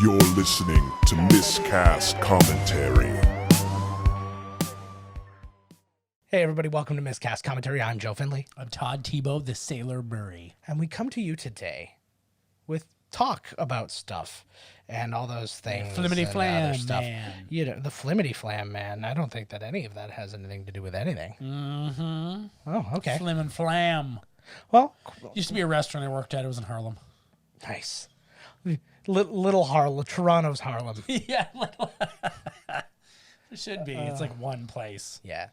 You're listening to Miscast Commentary. Hey everybody, welcome to Miscast Commentary. I'm Joe Finley. I'm Todd Tebow, the Sailor Murray. And we come to you today with talk about stuff and all those things. Flimity and flam, other stuff. man. You know, the flimity flam, man. I don't think that any of that has anything to do with anything. Mm-hmm. Oh, okay. Flim and Flam. Well, Used to be a restaurant I worked at. It was in Harlem. nice. Little Harlem, Toronto's Harlem. Yeah. It should be. It's like one place. Yeah.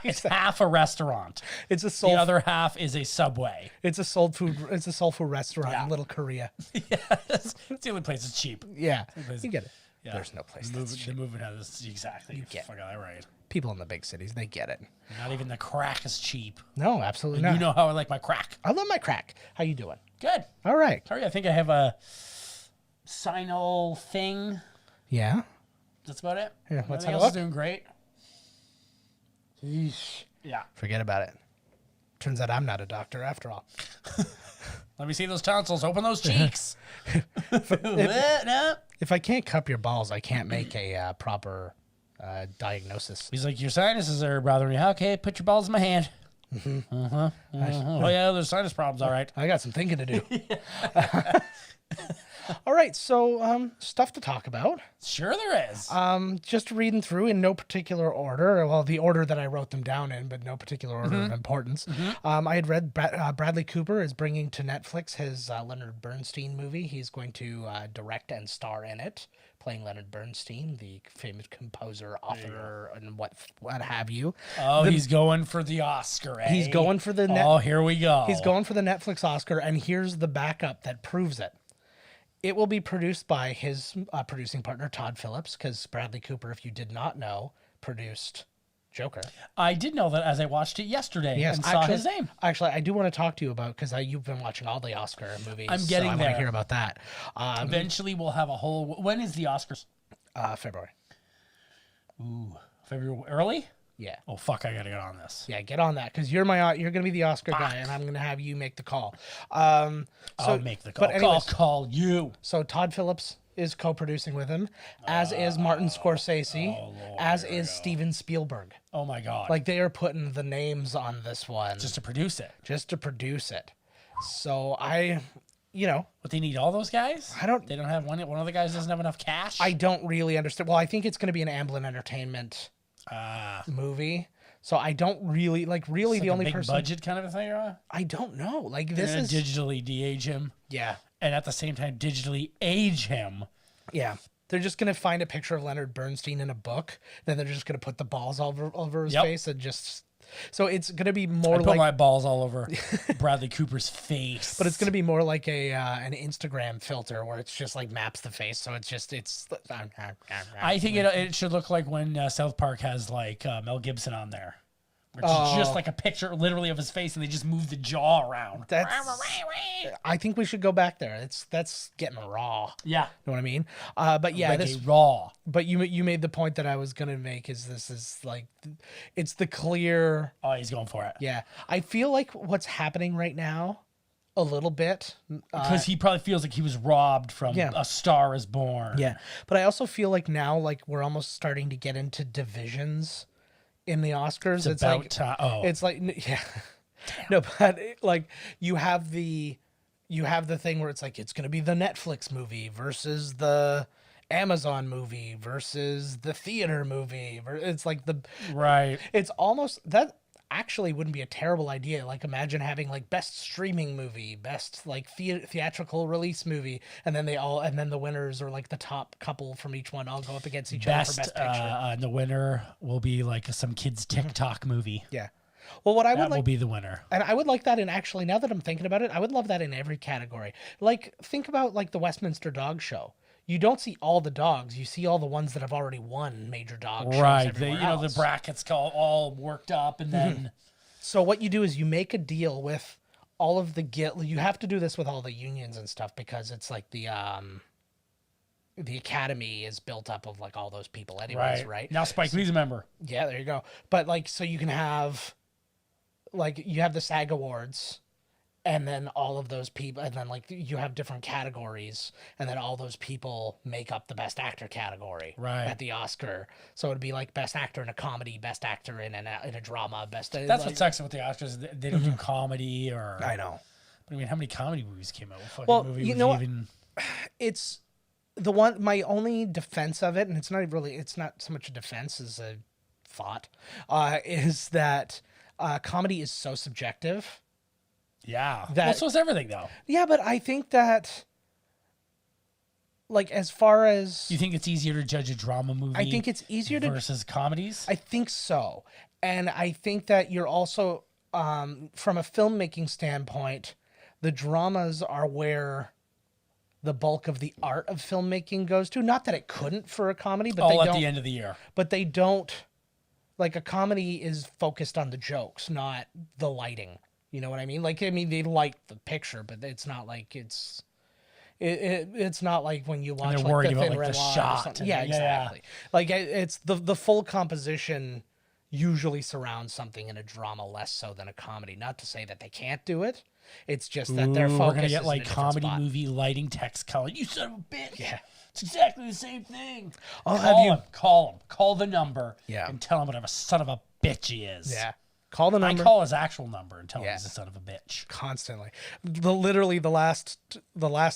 It's half a restaurant. It's a The soul. other half is a Subway. It's a soul food. It's a soul food restaurant Yeah. in Little Korea. Yes. It's the only place that's cheap. Yeah, place- you get it. Yeah. There's no place that's The cheap. movement has exactly. You get fuck that right. People in the big cities, they get it. Not even the crack is cheap. No, absolutely And not. you know how I like my crack. I love my crack. How you doing? Good. All right. Sorry, I think I have a sinal thing. Yeah. That's about it. Yeah, let's Everything have a else is look. doing great. Yeah. Forget about it. Turns out I'm not a doctor after all. Let me see those tonsils. Open those cheeks. What? No. If I can't cup your balls, I can't make a proper diagnosis. He's like, your sinuses are bothering you. Okay, put your balls in my hand. Oh, yeah, there's sinus problems. All right. I got some thinking to do. All right, so stuff to talk about. Sure there is. Just reading through in no particular order. Well, the order that I wrote them down in, but no particular order of importance. I had read Bradley Cooper is bringing to Netflix his Leonard Bernstein movie. He's going to direct and star in it, playing Leonard Bernstein, the famous composer, author, and what have you. He's going for the Oscar, eh? He's going for the Oh, here we go. He's going for the Netflix Oscar, and here's the backup that proves it. It will be produced by his producing partner, Todd Phillips, because Bradley Cooper, if you did not know, produced Joker. I did know that as I watched it yesterday Yes, and saw his name. Actually, I do want to talk to you about, because you've been watching all the Oscar movies. I'm getting so I want there. to hear about that. Eventually, we'll have a whole... When is the Oscars? February. Ooh, February early? Yeah. Oh, fuck, I gotta get on this. Yeah, get on that, because you're going to be the Oscar guy, and I'm going to have you make the call. I'll make the call. But anyways, I'll call you. So Todd Phillips is co-producing with him, as is Martin Scorsese, as is Steven Spielberg. Oh, my God. Like, they are putting the names on this one Just to produce it. So But they need all those guys? I don't- They don't have one of the guys doesn't have enough cash? I don't really understand. Well, I think it's going to be an Amblin Entertainment movie. So I don't really really the like only a big person budget kind of a thing, or I don't know. Like this and is digitally de-age him, yeah. and at the same time digitally age him. Yeah. They're just going to find a picture of Leonard Bernstein in a book, then they're just going to put the balls all over his Yep. face and just so it's going to be more I put like my balls all over Bradley Cooper's face. but it's going to be more like an Instagram filter where it's just like maps the face, so it's I think it should look like when South Park has like Mel Gibson on there. It's just like a picture literally of his face and they just move the jaw around. I think we should go back there. That's getting raw. Yeah. You know what I mean? But yeah, Like this. a raw. But you made the point that I was gonna make is this is like, it's the clear. Oh, he's going for it. Yeah, I feel like what's happening right now, a little bit. Because he probably feels like he was robbed from Yeah. A Star Is Born. Yeah, but I also feel like now, like we're almost starting to get into divisions in the Oscars. It's about like time. it's like yeah, no, but like you have the thing where it's like it's gonna be the Netflix movie versus the Amazon movie versus the theater movie. It's like Right. it's almost that actually wouldn't be a terrible idea. Like imagine having like best streaming movie, best like theatrical release movie, and then the winners or like the top couple from each one all go up against each other for best picture. And the winner will be like some kid's TikTok movie. Yeah. Well, what I would That will like, be the winner. and I would like that in actually, now that I'm thinking about it, I would love that in every category. Like think about like the Westminster Dog Show. You don't see all the dogs. You see all the ones that have already won major dog shows Right. everywhere The else. brackets all worked up and then So what you do is you make a deal with all of the you have to do this with all the unions and stuff because it's like the academy is built up of like all those people anyways, right? Now Spike Lee's a member. Yeah, there you go. But like, so you can have, like, you have the SAG Awards, and then all of those people, and then like you have different categories, and then all those people make up the best actor category at the Oscar. So it'd be like best actor in a comedy, best actor in a drama, best. That's like, what sucks with the Oscars. They don't do comedy or. I know. But I mean, how many comedy movies came out? What fucking Well, movie you was know what? even? It's the one. My only defense of it, and it's not really. It's not so much a defense as a thought. Is that comedy is so subjective. Yeah. That- Well, so is everything though. Yeah, but I think that, like, as far as You think it's easier to judge a drama movie? I think it's easier to. versus comedies. I think so, and I think that you're also, from a filmmaking standpoint, the dramas are where the bulk of the art of filmmaking goes to. Not that it couldn't for a comedy, but all they at don't. the end of the year. But they don't. Like, a comedy is focused on the jokes, not the lighting. You know what I mean? Like, I mean, they light the picture, but it's not like it's not like when you watch they're like worried the about, Thin like, Red the Line or shot something. and Yeah, the- yeah. exactly. Like, it's the full composition usually surrounds something in a drama less so than a comedy. Not to say that they can't do it. It's just that their Ooh, focus we're gonna is get in a like different comedy spot. movie lighting text calling. You son of a bitch. Yeah. It's exactly the same thing. I'll have you- Call him. Call the number. Yeah. And tell him what a son of a bitch he is. Yeah. Call the I number. call his actual number and tell him Yeah. he's a son of a bitch. Constantly. Literally the last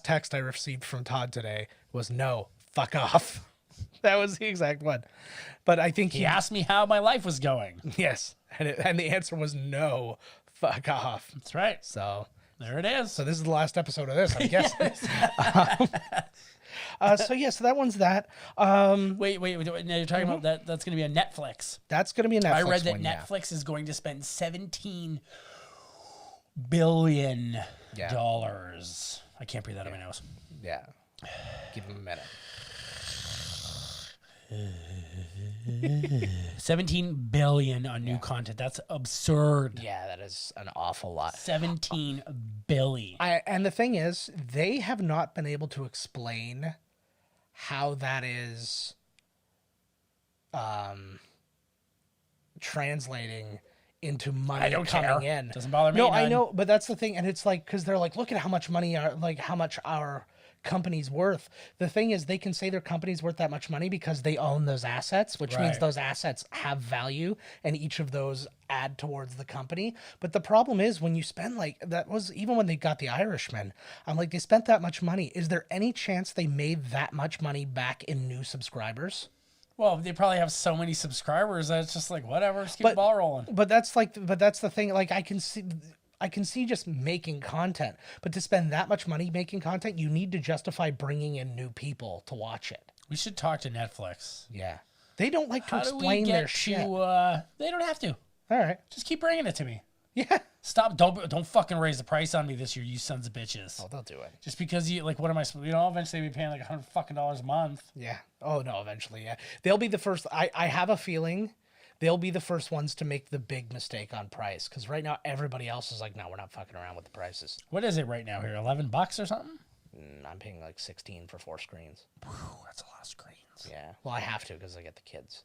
text I received from Todd today was no, fuck off. That was the exact one. But I think He asked me how my life was going. yes, and the answer was no, fuck off. That's right. So There it is. this is the last episode of this, I guess. So that one's that. Wait. Now you're talking about that. That's going to be a Netflix. That's going to be a Netflix. I read that one, yeah. Netflix is going to spend $17 billion. Yeah. I can't breathe out of my nose. Yeah. Give him a minute. 17 billion on new content. That's absurd. Yeah, that is an awful lot. 17 billion. And the thing is, they have not been able to explain how that is translating into money I don't coming care. in. Doesn't bother me No, I none. know, but that's the thing, and it's like because they're like, look at how much money are like how much our company's worth. The thing is, they can say their company's worth that much money because they own those assets, which means Right. those assets have value, and each of those add towards the company. But the problem is when you spend like that was even when they got the Irishman. I'm like, they spent that much money. Is there any chance they made that much money back in new subscribers? Well, they probably have so many subscribers that it's just like, whatever, just keep the ball rolling. But that's the thing. Like I can see just making content, but to spend that much money making content, you need to justify bringing in new people to watch it. We should talk to Netflix. Yeah, they don't like to How do we explain get their to, shit. they don't have to. All right. Just keep bringing it to me. Yeah. Stop. Don't fucking raise the price on me this year, you sons of bitches. Oh, they'll do it. Just because you, like, what am I, eventually be paying like $100 fucking a month. Yeah. Oh no. Eventually, yeah. They'll be the first. I have a feeling they'll be the first ones to make the big mistake on price because right now everybody else is like, no, we're not fucking around with the prices. What is it right now here? $11 or something? I'm paying like 16 for 4 screens. Whew, that's a lot of screens. Yeah. Well, I have to because I get the kids.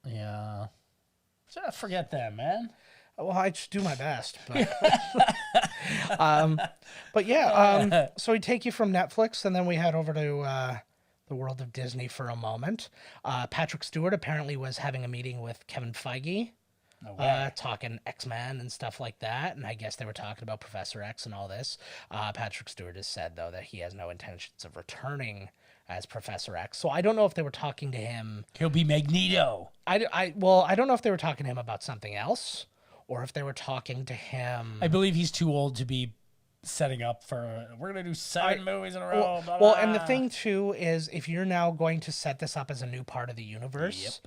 Yeah. Forget that, man. Well, I just do my best, but yeah. So we take you from Netflix, and then we head over to the world of Disney for a moment. Patrick Stewart apparently was having a meeting with Kevin Feige, talking X-Men and stuff like that, and I guess they were talking about Professor X and all this. Patrick Stewart has said though that he has no intentions of returning as Professor X. So I don't know if they were talking to him. He'll be Magneto. I don't know if they were talking to him about something else, or if they were talking to him. I believe he's too old to be setting up for, we're going to do 7 movies in a row. Well, and the thing too is if you're now going to set this up as a new part of the universe,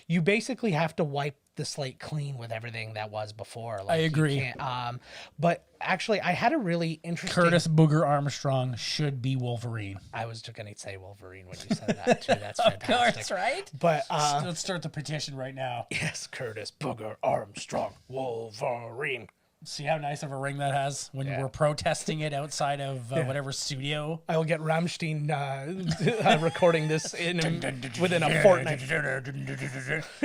you basically have to wipe the slate clean with everything that was before. Like, I agree. You can't, but actually, I had a really interesting. Curtis Booger Armstrong should be Wolverine. I was just going to say Wolverine when you said that too. That's fantastic. Of course, right? But Let's start the petition right now. yes, Curtis Booger Armstrong Wolverine. See how nice of a ring that has when we're protesting it outside of whatever studio. I will get Rammstein recording this within a fortnight.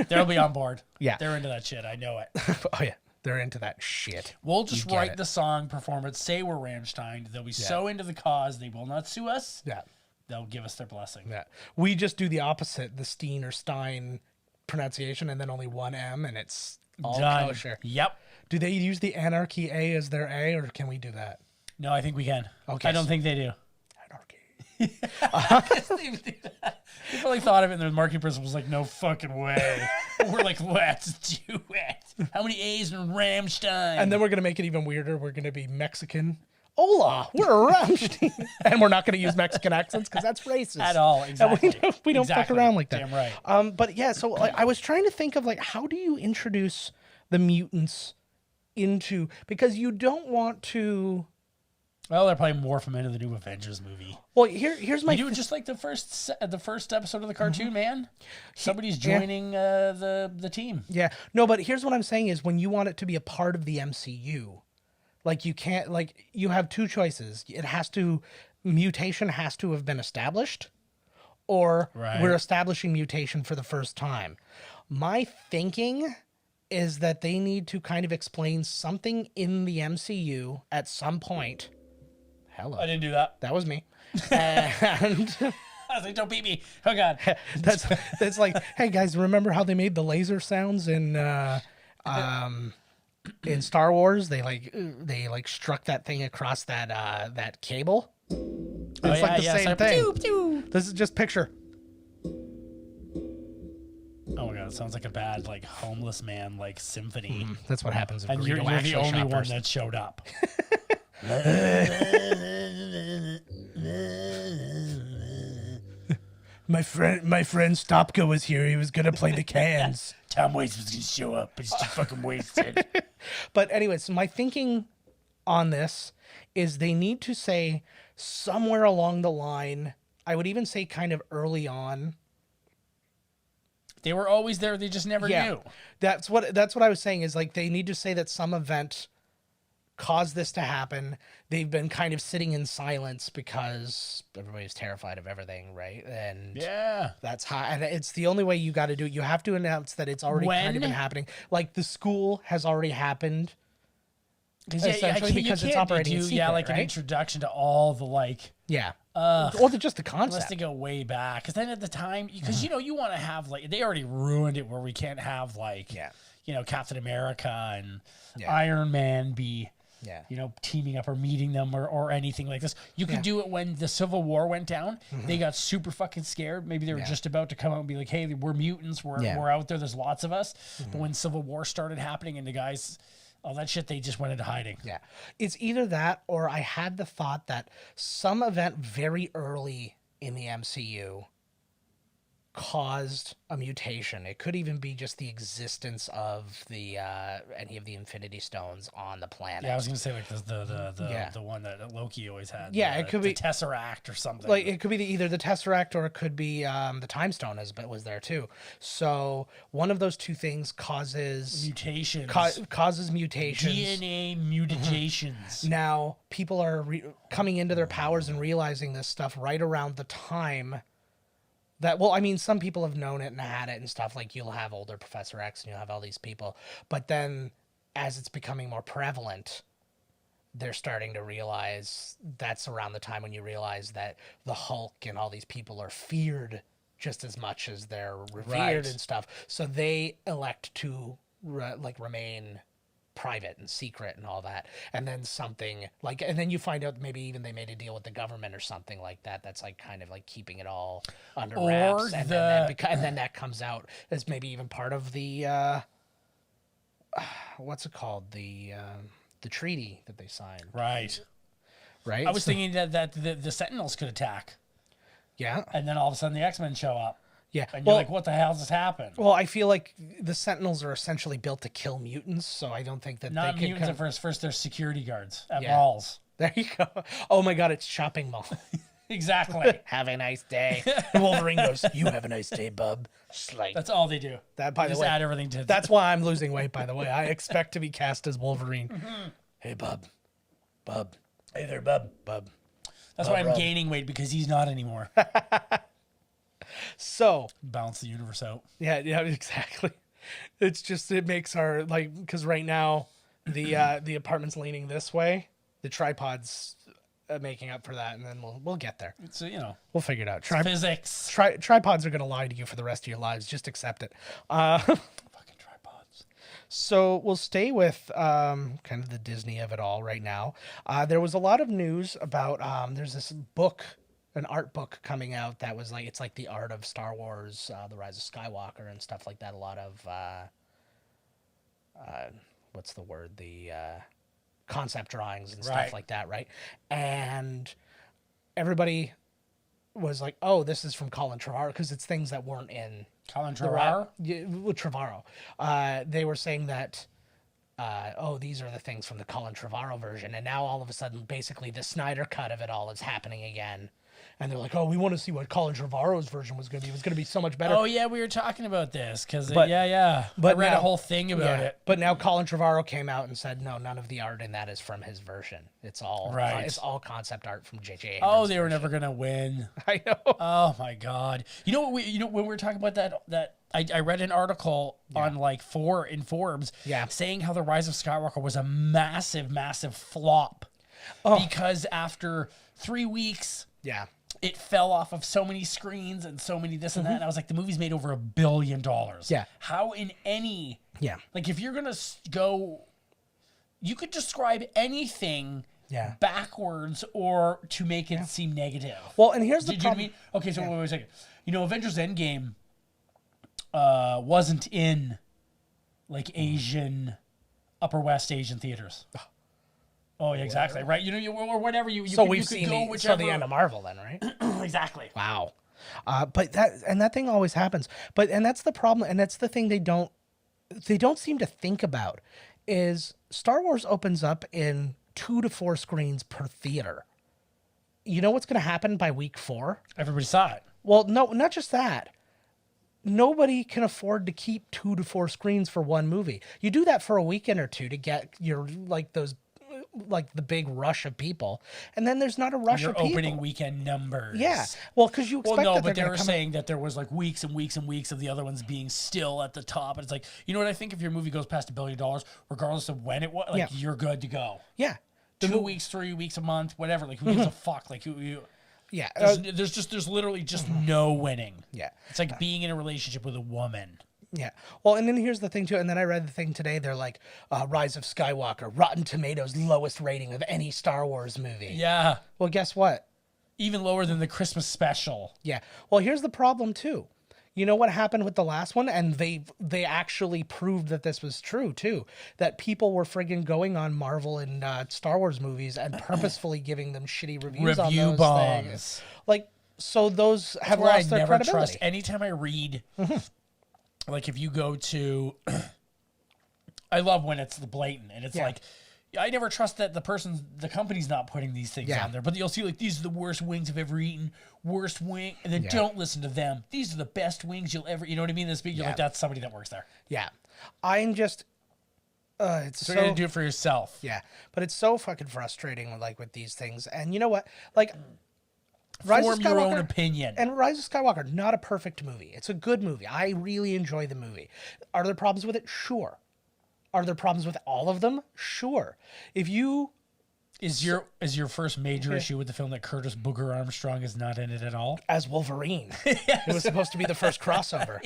They'll be on board. Yeah. They're into that shit. I know it. Oh yeah, They're into that shit. We'll just You get write it. the song, perform it, say we're Rammstein. They'll be so into the cause, they will not sue us. Yeah. They'll give us their blessing. Yeah. We just do the opposite, the Steen or Stein pronunciation, and then only one M, and it's all Done. kosher. Yep. Do they use the Anarchy A as their A, or can we do that? No, I think we can. Okay. I don't think they do. Anarchy. They probably thought of it, and the marketing person was like, "No fucking way." We're like, "Let's do it." How many A's in Rammstein? And then we're going to make it even weirder. We're going to be Mexican. Hola, we're Rammstein. And we're not going to use Mexican accents because that's racist. At all, And exactly. we don't fuck Exactly. around like that. Damn right. But yeah, so like, I was trying to think of like, how do you introduce the mutants into, because you don't want to. Well, they're probably morph them into the new Avengers movie. Well, here's my. You do it just like the first episode of the cartoon, man. Somebody's joining the team. Yeah, no, but here's what I'm saying is when you want it to be a part of the MCU, like you can't, like you have two choices. Mutation has to have been established, or Right. we're establishing mutation for the first time. My thinking is that they need to kind of explain something in the MCU at some point. Hello. I didn't do that. That was me. And I was like, "Don't beat me." Oh God. that's like, hey guys, remember how they made the laser sounds in Star Wars? They struck that thing across that cable. It's like the same thing. Pew, pew. This is just picture. Oh my God, it sounds like a bad homeless man symphony. That's what happens if And burrito you're the actually only shot one first. that showed up. My friend Stopka was here. He was gonna play the cans. Tom Waits was gonna show up, but he's too fucking wasted. But anyways, my thinking on this is they need to say somewhere along the line, I would even say kind of early on. They were always there. They just never knew. That's what I was saying is like they need to say that some event caused this to happen. They've been kind of sitting in silence because everybody's terrified of everything, right? And Yeah. that's how, and it's the only way you got to do it. You have to announce that it's already kind of been happening. Like the school has already happened. Essentially because it's operating in secret, like an right? introduction to all the Yeah. Or just the Unless concept. they go way back, because then at the time, because you want to have they already ruined it where we can't have Captain America and Iron Man be teaming up or meeting them or anything like this. You could do it when the Civil War went down. They got super fucking scared. Maybe they were just about to come out and be like, "Hey, we're mutants. We're out there. There's lots of us." But when Civil War started happening and the guys, all that shit, they just went into hiding. Yeah. It's either that or I had the thought that some event very early in the MCU caused a mutation. It could even be just the existence of the any of the Infinity Stones on the planet. Yeah, I was gonna say the one that Loki always had. Yeah, it could be Tesseract or something. Like it could be either the Tesseract or it could be the Time Stone was there too. So one of those two things causes mutations. Causes mutations. DNA mutations. Now people are coming into their powers and realizing this stuff right around the time that, well, I mean, some people have known it and had it and stuff. Like you'll have older Professor X and you'll have all these people. But then as it's becoming more prevalent, they're starting to realize that's around the time when you realize that the Hulk and all these people are feared just as much as they're revered and stuff. So they elect to remain private and secret and all that. And then and then you find out maybe even they made a deal with the government or something like that. That's kind of keeping it all under wraps. And then that comes out as maybe even part of the, what's it called? The treaty that they signed. Right. Right. I was thinking that the Sentinels could attack. Yeah. And then all of a sudden the X-Men show up. Yeah. And you're like, what the hell just happened? Well, I feel like the Sentinels are essentially built to kill mutants, so I don't think that Not they could mutants at first. First, they're security guards at Yeah. malls. There you go. Oh my God, it's shopping mall. Exactly. Have a nice day. Wolverine goes, "You have a nice day, bub." That's all they do. That, by They the just way, add everything to that's why I'm losing weight. By the way, I expect to be cast as Wolverine. Hey, bub. Hey there, bub. That's why I'm gaining weight, because he's not anymore. So Balance the universe out. yeah, exactly. It's just, it makes our, like, because right now the apartment's leaning this way. The tripod's making up for that, and then we'll get there. It's, you know, we'll figure it out. Physics. Tripods are going to lie to you for the rest of your lives. Just accept it. Fucking tripods. So we'll stay with kind of the Disney of it all right now. There was a lot of news about there's this book, an art book coming out that was like, it's like the art of Star Wars, the Rise of Skywalker and stuff like that. A lot of what's the word? The concept drawings and stuff like that, right? And everybody was like, "Oh, this is from Colin Trevorrow," because it's things that weren't in Colin Trevorrow. Trevorrow. They were saying that, "Oh, these are the things from the Colin Trevorrow version," and now all of a sudden, basically, the Snyder cut of it all is happening again. And they're like, "Oh, we want to see what Colin Trevorrow's version was going to be. It was going to be so much better." Oh yeah, we were talking about this because But I read a whole thing about it. But now Colin Trevorrow came out and said, "No, none of the art in that is from his version. It's all It's all concept art from J.J. Oh, they were never going to win. I know. Oh my God. You know what? When we were talking about that I read an article on like in Forbes, saying how the Rise of Skywalker was a massive, massive flop because after 3 weeks, it fell off of so many screens and so many this and that. And I was like, the movie's made over $1 billion. Yeah. How in any, like if you're going to go, you could describe anything backwards or to make it seem negative. Well, and here's the problem. problem. You know what I mean? Okay, so wait a second. You know, Avengers Endgame wasn't in like Upper West Asian theaters. Oh, yeah, exactly. Right. You know, or whatever you so could, we've you seen go so the end of Marvel then, right? Exactly. Wow. But that thing always happens. And that's the problem. And that's the thing they don't seem to think about is Star Wars opens up in 2 to 4 screens per theater. You know what's going to happen by week 4? Everybody saw it. Well, no, not just that. Nobody can afford to keep 2 to 4 screens for one movie. You do that for a weekend or two to get your the big rush of people, and then there's not a rush of people. Your opening weekend numbers. Yeah, well, because you expect but they were saying that there was like weeks and weeks and weeks of the other ones being still at the top, and it's like, you know what I think? If your movie goes past $1 billion, regardless of when it was, like you're good to go. Yeah, 2 weeks, 3 weeks, a month, whatever. Like who gives a fuck? Like you. Yeah, there's literally just no winning. Yeah, it's like being in a relationship with a woman. Yeah. Well, and then here's the thing, too. And then I read the thing today. They're like, Rise of Skywalker, Rotten Tomatoes, lowest rating of any Star Wars movie. Yeah. Well, guess what? Even lower than the Christmas special. Yeah. Well, here's the problem, too. You know what happened with the last one? And they actually proved that this was true, too. That people were friggin' going on Marvel and Star Wars movies and purposefully giving them shitty reviews on those bombs. Things. Like, so those have lost their credibility. Trust. Anytime I read... Like if you go to, I love when it's the blatant and it's like, I never trust that the company's not putting these things on there, but you'll see like, these are the worst wings I've ever eaten, worst wing. And then don't listen to them. These are the best wings you'll ever, you know what I mean? You're like, that's somebody that works there. Yeah. I'm just, it's so you're going to do it for yourself. Yeah. But it's so fucking frustrating like with these things. And you know what? Like, Form your own opinion. And Rise of Skywalker, not a perfect movie. It's a good movie. I really enjoy the movie. Are there problems with it? Sure. Are there problems with all of them? Sure. If you... Is your first major issue with the film that Curtis Booger Armstrong is not in it at all? As Wolverine. It was supposed to be the first crossover.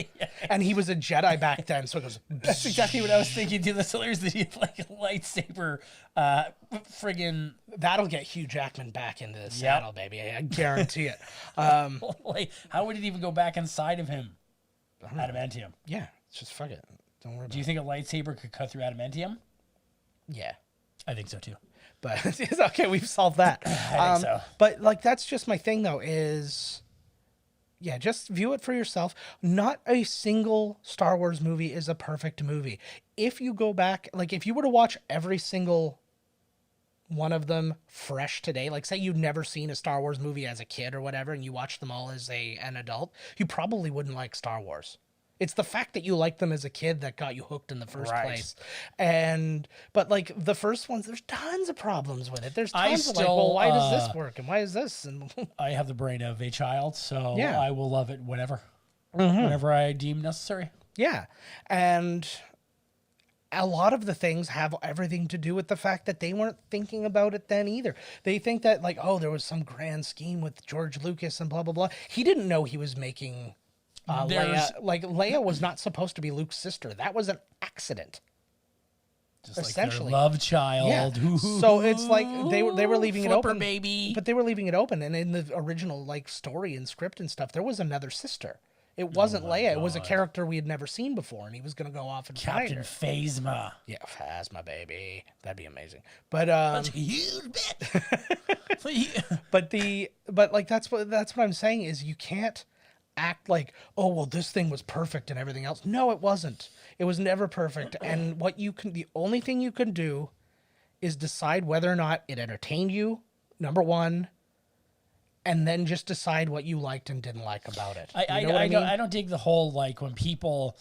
And he was a Jedi back then, so it goes... That's exactly what I was thinking, too. That's hilarious that he had like a lightsaber friggin'... That'll get Hugh Jackman back into the saddle, baby. I guarantee it. Like, how would it even go back inside of him? Adamantium. Yeah, just fuck it. Don't worry about it. Do you think a lightsaber could cut through adamantium? Yeah. I think so, too. But it's okay, we've solved that. I think so. But like that's just my thing though, is just view it for yourself. Not a single Star Wars movie is a perfect movie. If you go back, like if you were to watch every single one of them fresh today, like say you'd never seen a Star Wars movie as a kid or whatever, and you watched them all as an adult, you probably wouldn't like Star Wars. It's the fact that you liked them as a kid that got you hooked in the first place. But like the first ones, there's tons of problems with it. There's tons of like, well, why does this work? And why is this? And I have the brain of a child, so I will love it whenever I deem necessary. Yeah. And a lot of the things have everything to do with the fact that they weren't thinking about it then either. They think that, like, oh, there was some grand scheme with George Lucas and blah, blah, blah. He didn't know he was making Leia. Like, Leia was not supposed to be Luke's sister. That was an accident. Just essentially, like their love child. Yeah. So it's like they were leaving it open, baby. But they were leaving it open. And in the original like story and script and stuff, there was another sister. It wasn't Leia. God. It was a character we had never seen before, and he was going to go off and find her. Captain Phasma. Yeah, Phasma, baby. That'd be amazing. But that's a huge bit. but like that's what I'm saying is you can't act like, oh well, this thing was perfect and everything else. No, it wasn't. It was never perfect. And the only thing you can do is decide whether or not it entertained you. Number one. And then just decide what you liked and didn't like about it. I don't dig the whole, like, when people,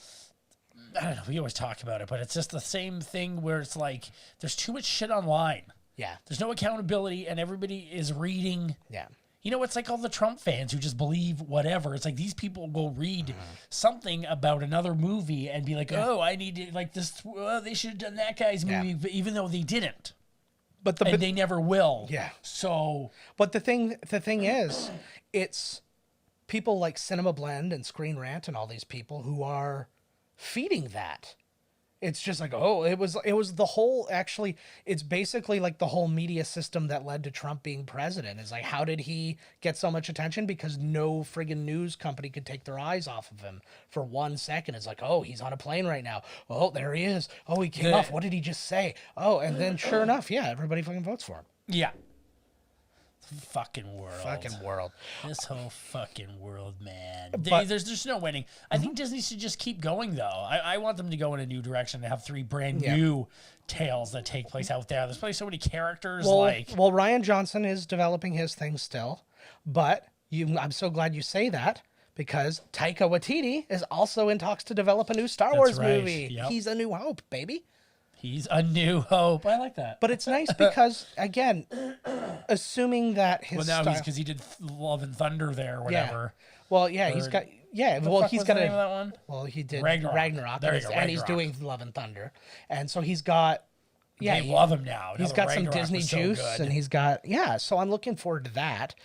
I don't know, we always talk about it, but it's just the same thing where it's like, there's too much shit online. Yeah. There's no accountability, and everybody is reading. Yeah. You know, it's like all the Trump fans who just believe whatever. It's like these people will read something about another movie and be like, oh, I need to, like, this, they should have done that guy's movie, even though they didn't. But they never will. Yeah. So, but the thing is, it's people like Cinema Blend and Screen Rant and all these people who are feeding that. It's just like, oh, it was the whole, actually, it's basically like the whole media system that led to Trump being president. It's like, how did he get so much attention? Because no friggin' news company could take their eyes off of him for 1 second. It's like, oh, he's on a plane right now. Oh, there he is. Oh, he came off. What did he just say? Oh, and then sure enough, yeah, everybody fucking votes for him. Yeah. Fucking world. This whole fucking world, man. There's no winning. I think Disney should just keep going, though. I want them to go in a new direction and have 3 brand new tales that take place out there. There's probably so many characters. Well, Rian Johnson is developing his thing still, but I'm so glad you say that because Taika Waititi is also in talks to develop a new Star Wars movie. Yep. He's a new hope, baby. He's a new hope. I like that. But it's nice because, again, assuming that his because he did Love and Thunder there or whatever. Yeah. Well, yeah, he's got... Yeah, well, he's got the name of that one? Well, he did Ragnarok. There you go, and he's doing Love and Thunder. And so he's got... Yeah, they love him now. He's got some Disney juice, and he's got... Yeah, so I'm looking forward to that.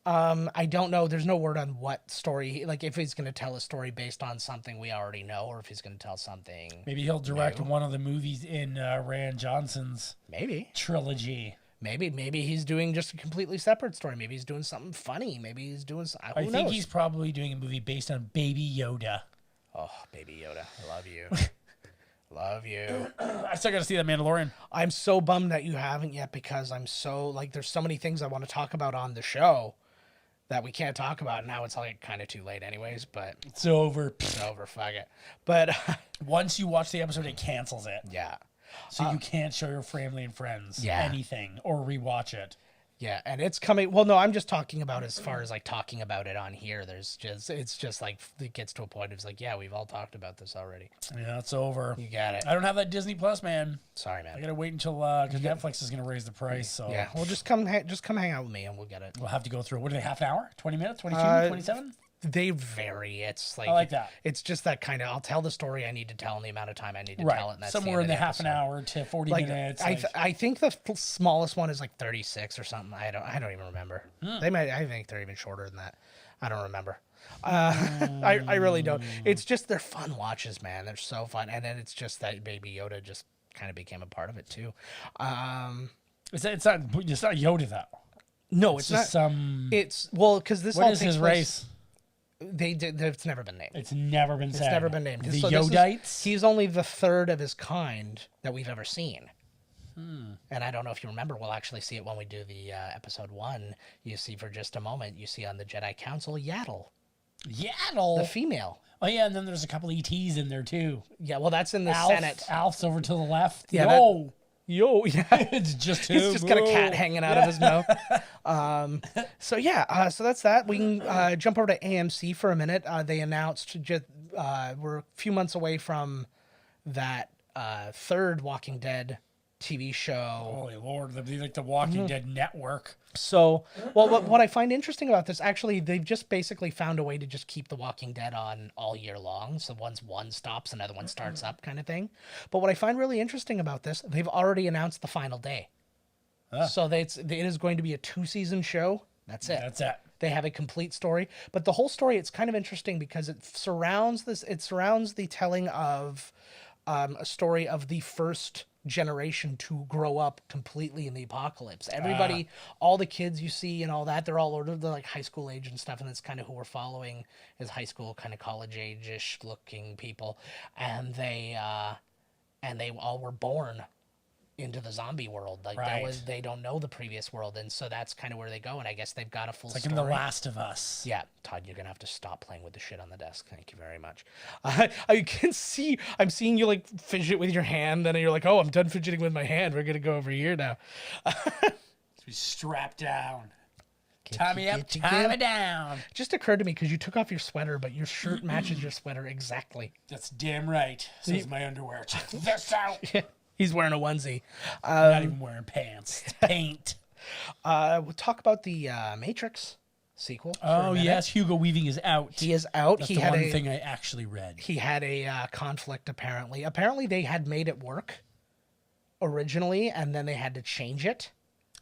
I don't know. There's no word on what story... Like, if he's going to tell a story based on something we already know, or if he's going to tell something... Maybe he'll direct one of the movies in Rian Johnson's... trilogy. Maybe he's doing just a completely separate story. Maybe he's doing something funny. Maybe he's doing... I think he's probably doing a movie based on Baby Yoda. Oh, Baby Yoda. I love you. Love you. I still got to see that Mandalorian. I'm so bummed that you haven't yet because I'm so like there's so many things I want to talk about on the show that we can't talk about. Now it's like kind of too late anyways, but it's over. It's over. Fuck it. But once you watch the episode, it cancels it. Yeah. So you can't show your family and friends anything or rewatch it. Yeah, and it's coming. Well, no, I'm just talking about as far as like talking about it on here. It's just like it gets to a point. It's like, yeah, we've all talked about this already. Yeah, it's over. You got it. I don't have that Disney Plus, man. Sorry, man. I gotta wait until because Netflix is gonna raise the price. So yeah, well, just come hang out with me and we'll get it. We'll have to go through. What are they? Half an hour? 20 minutes? 22? 27? They vary. It's like I like that. It's just that kind of. I'll tell the story I need to tell in the amount of time I need to tell it. And that's somewhere in the half an hour to 40 minutes. I think the smallest one is like 36 or something. I don't even remember. They might. I think they're even shorter than that. I don't remember. I really don't. It's just they're fun watches, man. They're so fun, and then it's just that Baby Yoda just kind of became a part of it too. It's not Yoda though. No, it's just not some. It's because this. What is his race? They did. It's never been named. It's never been said. It's never been named. The Yodites? He's only the third of his kind that we've ever seen. And I don't know if you remember. We'll actually see it when we do the episode 1. You see for just a moment. You see on the Jedi Council Yaddle. Yaddle, the female. Oh yeah, and then there's a couple ETs in there too. Yeah, well that's in the Senate. Alf's over to the left. Yeah, yeah. It's just him. He's just got a cat hanging out of his mouth. So that's that. We can jump over to AMC for a minute. They announced we're a few months away from that third Walking Dead TV show. Holy Lord, like the Walking Dead network. So, well, what I find interesting about this, actually, they've just basically found a way to just keep The Walking Dead on all year long. So once one stops, another one starts up kind of thing. But what I find really interesting about this, they've already announced the final day. So it is going to be a 2-season show. That's it. That's it. They have a complete story. But the whole story, it's kind of interesting because it surrounds the telling of a story of the first generation to grow up completely in the apocalypse. Everybody, all the kids you see and all that, they're like high school age and stuff, and it's kind of who we're following is high school, kind of college age-ish looking people, and they all were born into the zombie world. Like they don't know the previous world, and so that's kind of where they go. And I guess they've got a full. It's like story. in The Last of Us. Yeah, Todd, you're gonna have to stop playing with the shit on the desk. Thank you very much. I can see. I'm seeing you like fidget with your hand, and you're like, "Oh, I'm done fidgeting with my hand. We're gonna go over here now." We strap down. Tie me up, tie me down. It just occurred to me because you took off your sweater, but your shirt matches your sweater exactly. That's damn right. So is my underwear. Check this out. He's wearing a onesie. Not even wearing pants. It's paint. We'll talk about the Matrix sequel. Oh, yes. Hugo Weaving is out. He is out. That's the one thing I actually read. He had a conflict, apparently. Apparently, they had made it work originally, and then they had to change it.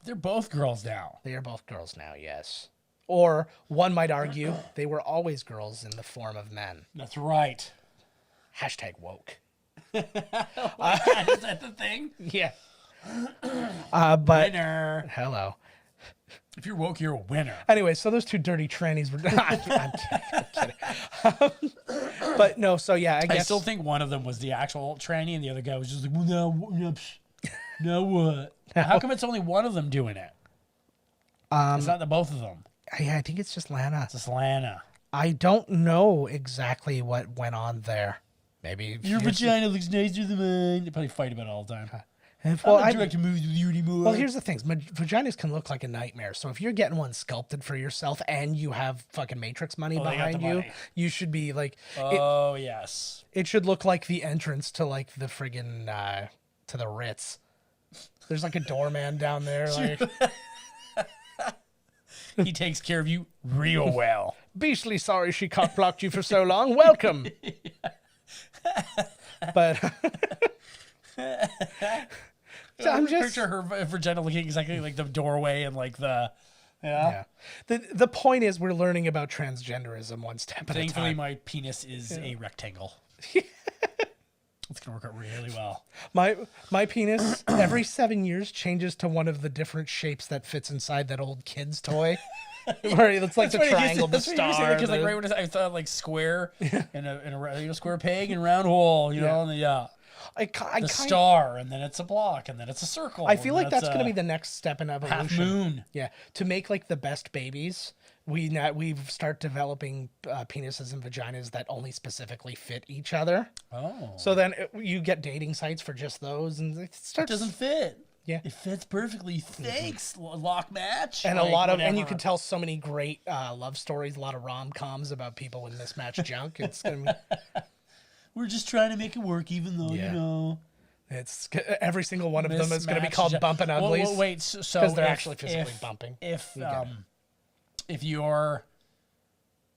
They're both girls now. They are both girls now, yes. Or, one might argue, they were always girls in the form of men. That's right. # woke. Is that the thing? Yeah. But winner. Hello. If you're woke, you're a winner. Anyway, so those two dirty trannies were. I'm kidding. But no, so yeah, I guess. I still think one of them was the actual tranny, and the other guy was just like, well, no, what? How come it's only one of them doing it? It's not the both of them. I think it's just Lana. It's just Lana. I don't know exactly what went on there. Maybe your vagina looks nicer than mine. They probably fight about it all the time. Well, I'm not directing movies with you anymore. Well, here's the thing. Vaginas can look like a nightmare. So if you're getting one sculpted for yourself and you have fucking Matrix money behind you, you should be like... yes. It should look like the entrance to like the friggin' to the Ritz. There's like a doorman down there. Like... He takes care of you real well. Beastly sorry she cock-blocked you for so long. Welcome. But... So I'm just picture her vagina looking exactly like the doorway and like the The point is we're learning about transgenderism one step at a time. Thankfully, my penis is a rectangle. It's gonna work out really well. My penis every 7 years changes to one of the different shapes that fits inside that old kid's toy. Where it's like the triangle, the star. Because like right when I thought like square and a square peg and round hole, you know, and the star, and then it's a block, and then it's a circle. I feel like that's going to be the next step in evolution. Half moon. Yeah, to make like the best babies, we start developing penises and vaginas that only specifically fit each other. Oh, so then you get dating sites for just those, and it doesn't fit. Yeah, it fits perfectly. Thanks, lock match. And like, a lot of, and you can tell so many great love stories, a lot of rom-coms about people with mismatched junk. It's gonna be. We're just trying to make it work, even though, you know. It's every single one of them is going to be called Bumpin' Uglies. Well, wait, so because they're actually physically bumping. If you're,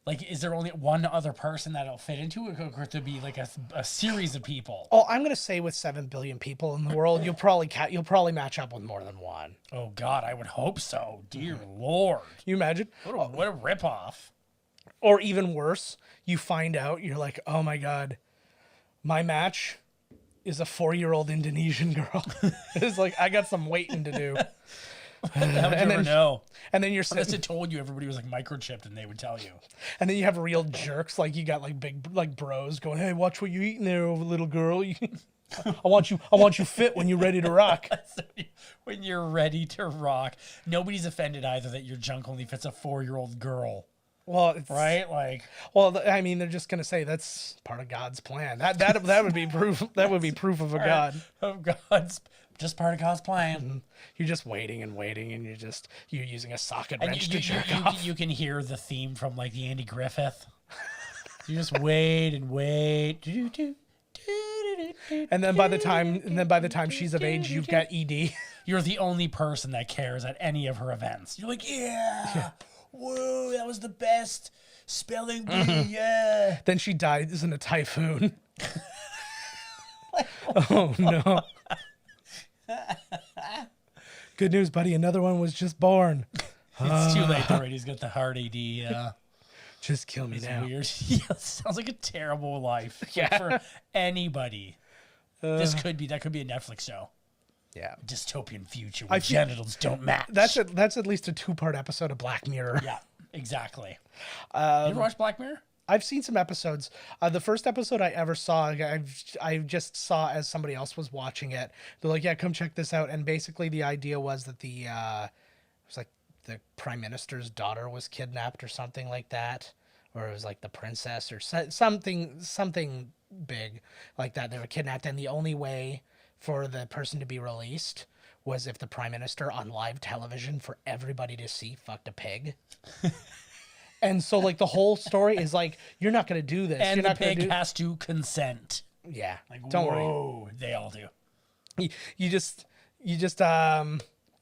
like, is there only one other person that'll fit into it, or could there be like a series of people? Oh, I'm going to say with 7 billion people in the world, you'll probably match up with more than one. Oh God, I would hope so. Dear Lord, you imagine? What a ripoff. Or even worse, you find out, you're like, oh my God. My match is a 4-year-old Indonesian girl. It's like, I got some waiting to do. How would you ever know? And then you're unless it told you everybody was like microchipped and they would tell you. And then you have real jerks, like you got like big like bros going, hey, watch what you eating there, little girl. I want you fit when you're ready to rock. So when you're ready to rock. Nobody's offended either that your junk only fits a 4-year-old girl. Well, it's, right, like. Well, I mean, they're just gonna say that's part of God's plan. That would be proof. That would be proof of a God. Of God's, just part of God's plan. Mm-hmm. You're just waiting and waiting, and you're using a socket wrench to jerk off. You can hear the theme from like the Andy Griffith. You just wait and wait. And then by the time she's of age, you've got ED. You're the only person that cares at any of her events. You're like, yeah. Whoa, that was the best spelling bee, yeah. Then she dies in a typhoon. Oh, no. Good news, buddy. Another one was just born. It's too late already. He's got the heart AD. Just kill me now. Weird. Yeah, sounds like a terrible life for anybody. That could be a Netflix show. Yeah. Dystopian future where genitals don't match. That's at least a 2-part episode of Black Mirror. Yeah, exactly. You ever watch Black Mirror? I've seen some episodes. The first episode I ever saw, I just saw as somebody else was watching it. They're like, yeah, come check this out. And basically the idea was that it was like the prime minister's daughter was kidnapped or something like that. Or it was like the princess or something big like that. They were kidnapped, and the only way for the person to be released was if the prime minister on live television for everybody to see fucked a pig. And so like the whole story is like, you're not going to do this. And you're the not pig has to consent. Yeah. Like, don't worry. They all do.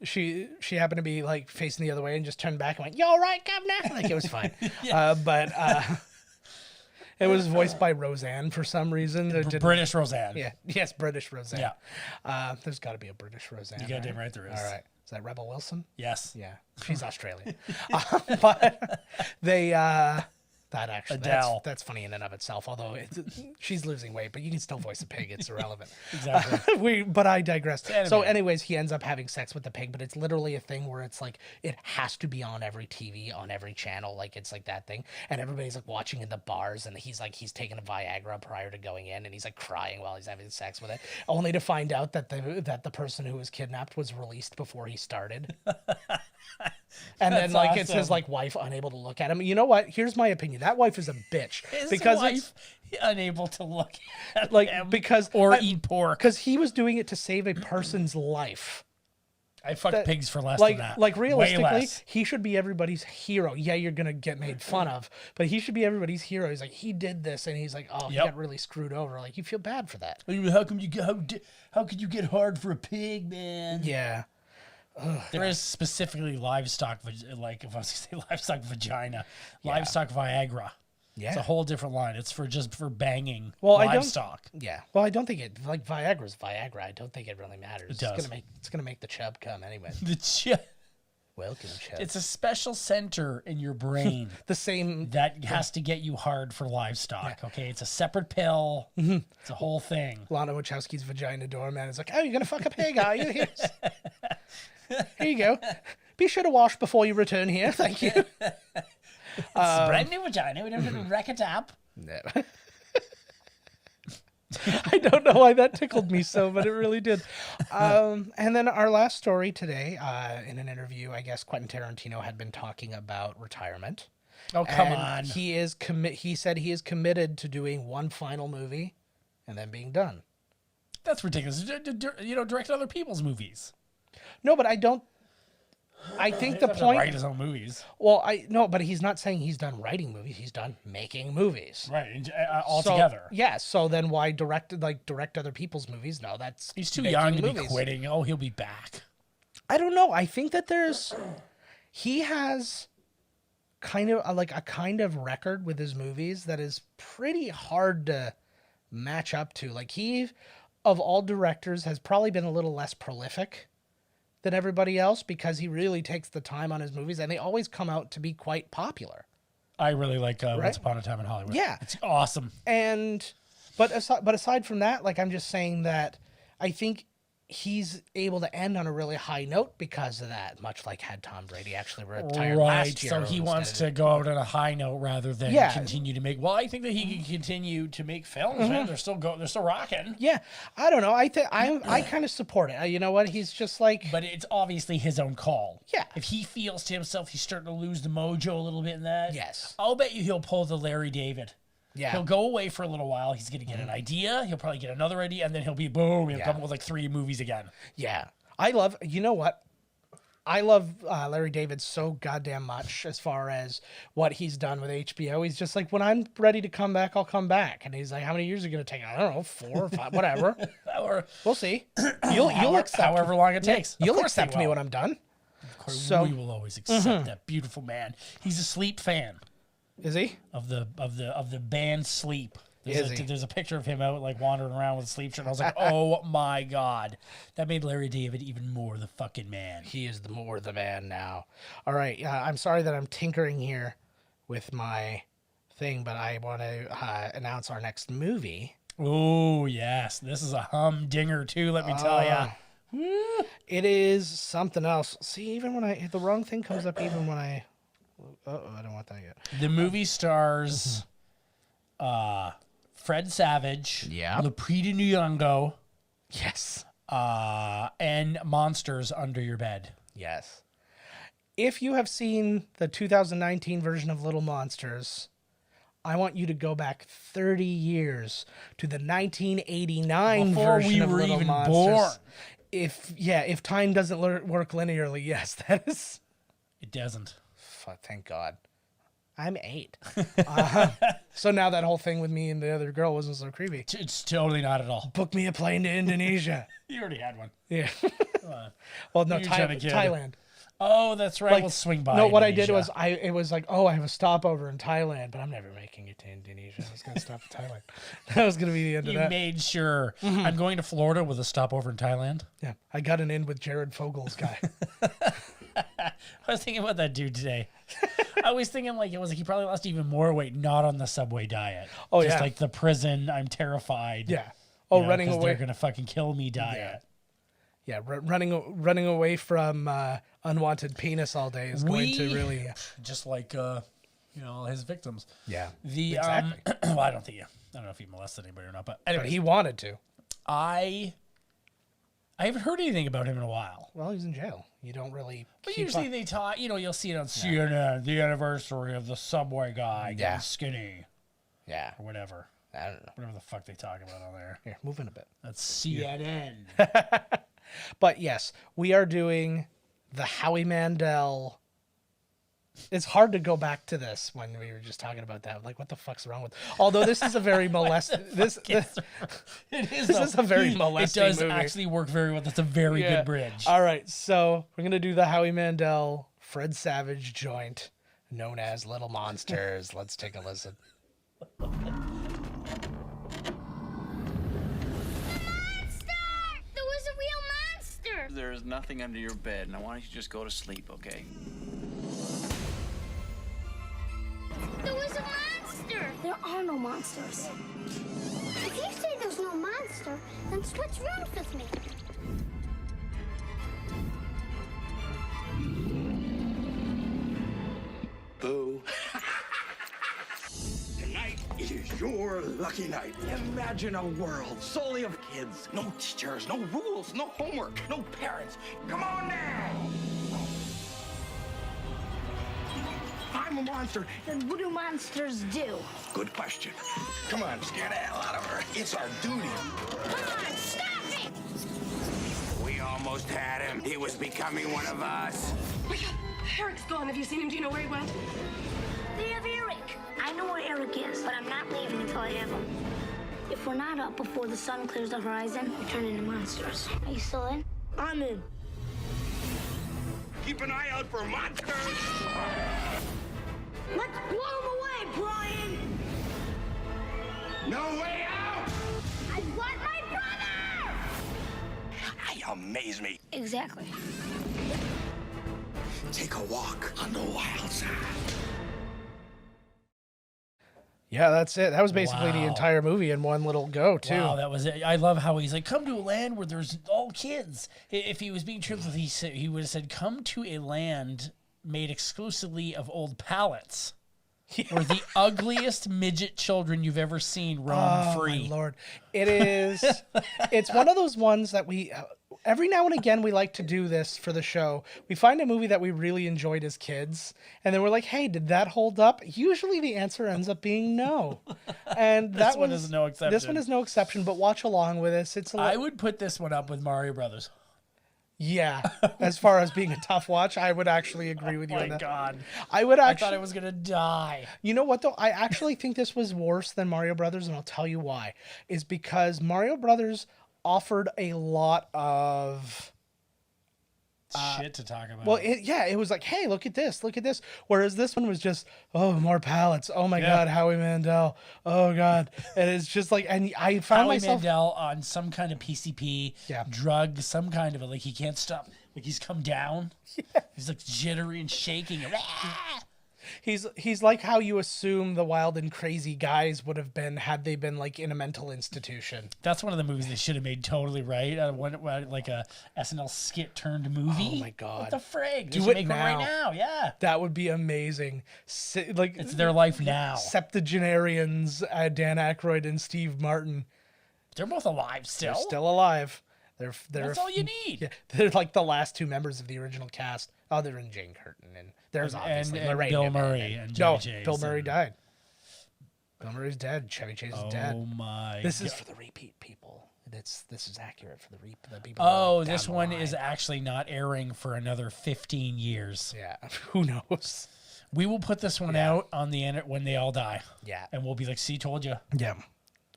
She happened to be like facing the other way and just turned back and went, "You all right, Governor?" Like it was fine. But it was voiced by Roseanne for some reason. British Roseanne. Yeah. Yes, British Roseanne. Yeah. There's got to be a British Roseanne. You got damn right there is. All right. Is that Rebel Wilson? Yes. Yeah. She's Australian. But they that actually that's funny in and of itself, although she's losing weight, but you can still voice a pig. It's irrelevant. Exactly. But I digress. So anyways, he ends up having sex with the pig, but it's literally a thing where it's like it has to be on every TV, on every channel, like it's like that thing. And everybody's like watching in the bars, and he's taking a Viagra prior to going in, and he's like crying while he's having sex with it, only to find out that the person who was kidnapped was released before he started. And then like awesome. It's his like wife unable to look at him. You know what? Here's my opinion. That wife is a bitch. His wife unable to look at like him because eat pork. Because he was doing it to save a person's life. I fucked pigs for less than that. Like realistically, he should be everybody's hero. Yeah, you're gonna get made fun of, but he should be everybody's hero. He's like, he did this, and he's like, oh, he got really screwed over. Like, you feel bad for that. How could you get hard for a pig, man? Yeah. There is specifically livestock, like if I was going to say livestock vagina, livestock Viagra. Yeah. It's a whole different line. It's for banging livestock. Well, I don't think it, like Viagra's Viagra. I don't think it really matters. It does. It's gonna make the chub come anyway. The chub. Welcome, chub. It's a special center in your brain. The same. That has to get you hard for livestock. Yeah. Okay. It's a separate pill. Mm-hmm. It's a whole thing. Lana Wachowski's vagina doorman is like, oh, you're going to fuck a pig, are you? Here you go. Be sure to wash before you return here. Thank you. It's a brand new vagina. We don't have to wreck it up. No. I don't know why that tickled me so, but it really did. And then our last story today, in an interview, I guess Quentin Tarantino had been talking about retirement. Oh, come on. He said he is committed to doing one final movie and then being done. That's ridiculous. Direct other people's movies. No, but I don't. I think the point. Write his own movies. Well, but he's not saying he's done writing movies. He's done making movies. Right, altogether. So then why direct other people's movies? No, he's too young to be quitting. Oh, he'll be back. I don't know. I think that he has kind of a kind of record with his movies that is pretty hard to match up to. Like he, of all directors, has probably been a little less prolific than everybody else because he really takes the time on his movies and they always come out to be quite popular. I really like Once Upon a Time in Hollywood. Yeah. It's awesome. But aside from that, like I'm just saying that I think he's able to end on a really high note because of that, much like had Tom Brady actually retired last year. So he wants to go out on a high note rather than continue to make. Well, I think that he can continue to make films. Mm-hmm. Man. They're still rocking. Yeah, I don't know. I kind of support it. You know what? He's just like. But it's obviously his own call. Yeah. If he feels to himself he's starting to lose the mojo a little bit in that. Yes. I'll bet you he'll pull the Larry David. Yeah. He'll go away for a little while. He's going to get an idea. He'll probably get another idea, and then he'll be boom. He'll come up with like 3 movies again. Yeah. You know what? I love Larry David so goddamn much as far as what he's done with HBO. He's just like, when I'm ready to come back, I'll come back. And he's like, how many years are you going to take? I don't know, 4 or 5, whatever. We'll see. You'll accept however long it takes. You'll accept me when I'm done. Of course, we will always accept that beautiful man. He's a Sleep fan. Is he? Of the band Sleep. Is he? There's a picture of him out like wandering around with a sleep shirt. And I was like, oh my God. That made Larry David even more the fucking man. He is more the man now. All right. I'm sorry that I'm tinkering here with my thing, but I want to announce our next movie. Oh, yes. This is a humdinger too, let me tell you. It is something else. See, even when the wrong thing comes up, even when I don't want that yet. The movie stars Fred Savage, Lupita Nyong'o, yes, and monsters under your bed. Yes. If you have seen the 2019 version of Little Monsters, I want you to go back 30 years to the 1989 Before version we of were Little even Monsters. born. If time doesn't work linearly, yes, that is. It doesn't. Thank God. I'm 8. So now that whole thing with me and the other girl wasn't so creepy. It's totally not at all. Book me a plane to Indonesia. You already had one. Yeah. Well, no, Thailand. Oh, that's right. We'll swing by. No, what I Indonesia. did was it was like, I have a stopover in Thailand, but I'm never making it to Indonesia. I was going to stop in Thailand. That was going to be the end of that. You made sure. I'm going to Florida with a stopover in Thailand. Yeah, I got an in with Jared Fogel's guy. I was thinking about that dude today. I was thinking he probably lost even more weight not on the Subway diet. Oh, just yeah. like the prison, I'm terrified. Yeah. Oh, running away. They're going to fucking kill me diet. Yeah, running away from unwanted penis all day is going to really... Just like, his victims. Yeah, exactly. Well, I don't know if he molested anybody or not, but anyway. But he wanted to. I haven't heard anything about him in a while. Well, he's in jail. You don't really. But usually they talk. You'll see it on CNN, the anniversary of the Subway guy getting skinny. Yeah, or whatever. I don't know. Whatever the fuck they talk about on there. Here, move in a bit. That's CNN. But yes, we are doing the Howie Mandel. It's hard to go back to this when we were just talking about that. Like, what the fuck's wrong with? Although this is a very this is a very molesting movie. It does movie. actually work very well. That's a very good bridge. All right, so we're gonna do the Howie Mandel Fred Savage joint, known as Little Monsters. Let's take a listen. There's nothing under your bed, and I want you to just go to sleep, okay? There was a monster! There are no monsters. If you say there's no monster, then what's wrong with me? Boo. Tonight is your lucky night. Imagine a world solely of kids. No teachers, no rules, no homework, no parents. Come on now! I'm a monster. Then what do monsters do? Good question. Come on, scare the hell out of her. It's our duty. Come on, stop it! We almost had him. He was becoming one of us. Eric's gone. Have you seen him? Do you know where he went? They have Eric. I know where Eric is, but I'm not leaving until I have him. If we're not up before the sun clears the horizon, we turn into monsters. Are you still in? I'm in. Keep an eye out for monsters. Let's blow him away, Brian! No way out! I want my brother! You amaze me. Exactly. Take a walk on the wild side. Yeah, that's it. That was basically the entire movie in one little go, too. Wow, that was it. I love how he's like, come to a land where there's all kids. If he was being truthful, he would have said, come to a land made exclusively of old pallets. Where the ugliest midget children you've ever seen roam free. My Lord. It is. It's one of those ones that we, every now and again, we like to do this for the show. We find a movie that we really enjoyed as kids, and then we're like, hey, did that hold up? Usually the answer ends up being no. And this one is no exception. This one is no exception, but watch along with us. I would put this one up with Mario Brothers. Yeah, as far as being a tough watch, I would actually agree with you on that. God. I thought I was going to die. You know what, though? I actually think this was worse than Mario Brothers, and I'll tell you why. Is because Mario Brothers offered a lot of... shit to talk about. Well, it was like, hey, look at this. Whereas this one was just, oh, more palettes. Oh my God, Howie Mandel. Oh God. And it's just like, and I found Howie myself... Mandel on some kind of PCP, drug, some kind of like he can't stop. Like he's come down. Yeah. He's like jittery and shaking. He's like how you assume the wild and crazy guys would have been had they been like in a mental institution. That's one of the movies they should have made totally right. Like a SNL skit turned movie. Oh my God. What the frig? Do it make now. One right now. Yeah. That would be amazing. Like it's their life now. Septuagenarians, Dan Aykroyd and Steve Martin. They're both alive still. They're still alive. That's all you need. Yeah, they're like the last two members of the original cast. Other than Jane Curtin, and there's obviously and Bill Murray and Chevy Chase. Bill Murray died. Bill Murray's dead. Chevy Chase is dead. Oh my! This is for the repeat people. This is accurate for the people. Oh, this one is actually not airing for another 15 years. Yeah, who knows? We will put this one out on the end when they all die. Yeah, and we'll be like, "See, told you." Yeah,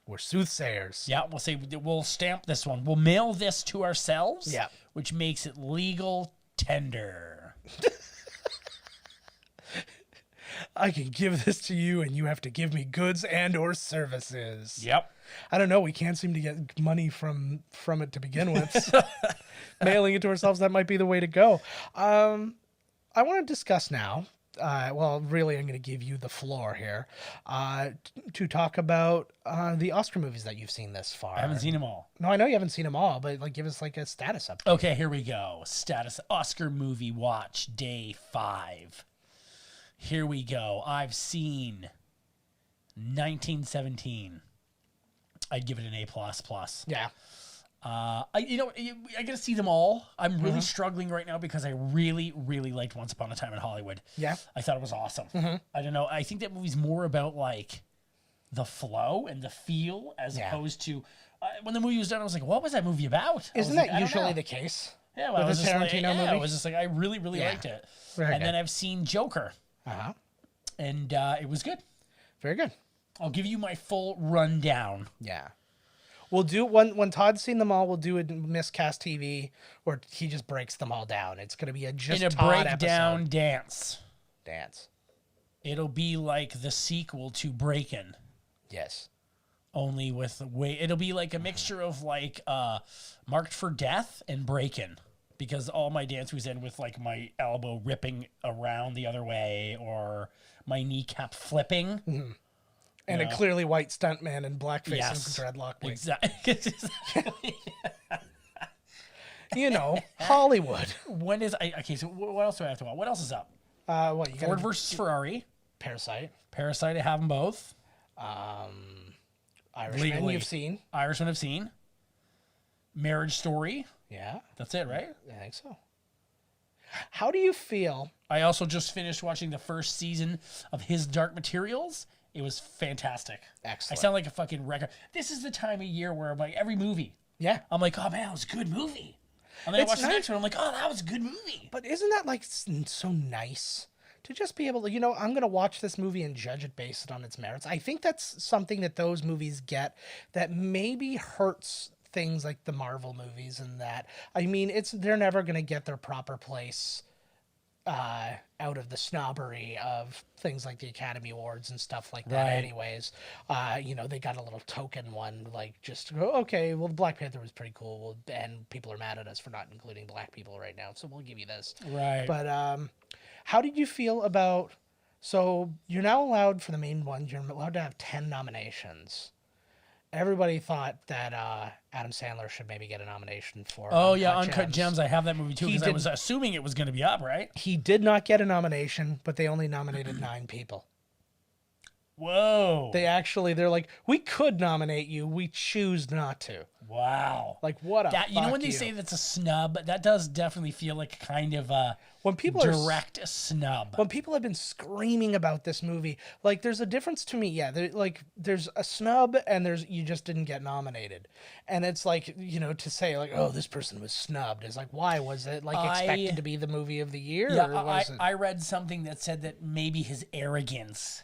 we're soothsayers. Yeah, we'll stamp this one. We'll mail this to ourselves. Yeah, which makes it legal tender. I can give this to you and you have to give me goods and or services. Yep. I don't know. We can't seem to get money from it to begin with. So mailing it to ourselves, that might be the way to go. I want to discuss now. Well, really, I'm going to give you the floor here to talk about the Oscar movies that you've seen this far. I haven't seen them all. No, I know you haven't seen them all, but like, give us like a status update. Okay, here we go. Status Oscar movie watch day 5. Here we go. I've seen 1917. I'd give it an A++. Yeah. I gotta see them all. I'm really struggling right now because I really, really liked Once Upon a Time in Hollywood. Yeah. I thought it was awesome. I don't know. I think that movie's more about like the flow and the feel as opposed to when the movie was done. I was like, what was that movie about? Isn't that usually the case? Yeah, well, with the Tarantino movie? I was just like, I really, really liked it. And then I've seen Joker. And it was good. Very good. I'll give you my full rundown. Yeah. We'll do when Todd's seen them all. We'll do a Miscast TV where he just breaks them all down. It's gonna be a Todd breakdown episode. dance. It'll be like the sequel to Breakin'. Yes. Only with it'll be like a mixture of like Marked for Death and Breakin'. Because all my dance moves end with like my elbow ripping around the other way or my kneecap flipping. Mm-hmm. And a clearly white stuntman in blackface and dreadlock wig. Exactly. You know, Hollywood. Okay, so what else do I have to watch? What else is up? Ford versus Ferrari. Parasite, I have them both. Irishman, you've seen. Irishman, I've seen. Marriage Story. Yeah. That's it, right? I think so. How do you feel? I also just finished watching the first season of His Dark Materials. It was fantastic. Excellent. I sound like a fucking record. This is the time of year where I'm like, every movie. Yeah. I'm like, oh man, that was a good movie. And then I watch the next one, I'm like, oh, that was a good movie. But isn't that like so nice? To just be able to, I'm going to watch this movie and judge it based on its merits. I think that's something that those movies get that maybe hurts things like the Marvel movies and that. I mean, they're never going to get their proper place out of the snobbery of things like the Academy Awards and stuff like that anyways. They got a little token one, like just go, okay, well, Black Panther was pretty cool, and people are mad at us for not including black people right now, so we'll give you this. Right. But how did you feel about, so you're now allowed for the main one, you're allowed to have 10 nominations. Everybody thought that Adam Sandler should maybe get a nomination for Uncut Gems. I have that movie too because I was assuming it was going to be up, right? He did not get a nomination, but they only nominated 9 people. Whoa. They're like, we could nominate you, we choose not to. Wow. Like, what a that, you know fuck when they you. say that's a snub, that does definitely feel like kind of a when people direct snub. When people have been screaming about this movie, like, there's a difference to me. Yeah, there's a snub and you just didn't get nominated. And it's like, you know, to say like, oh, this person was snubbed is like, why was it like expected to be the movie of the year? Yeah, or was it... I read something that said that maybe his arrogance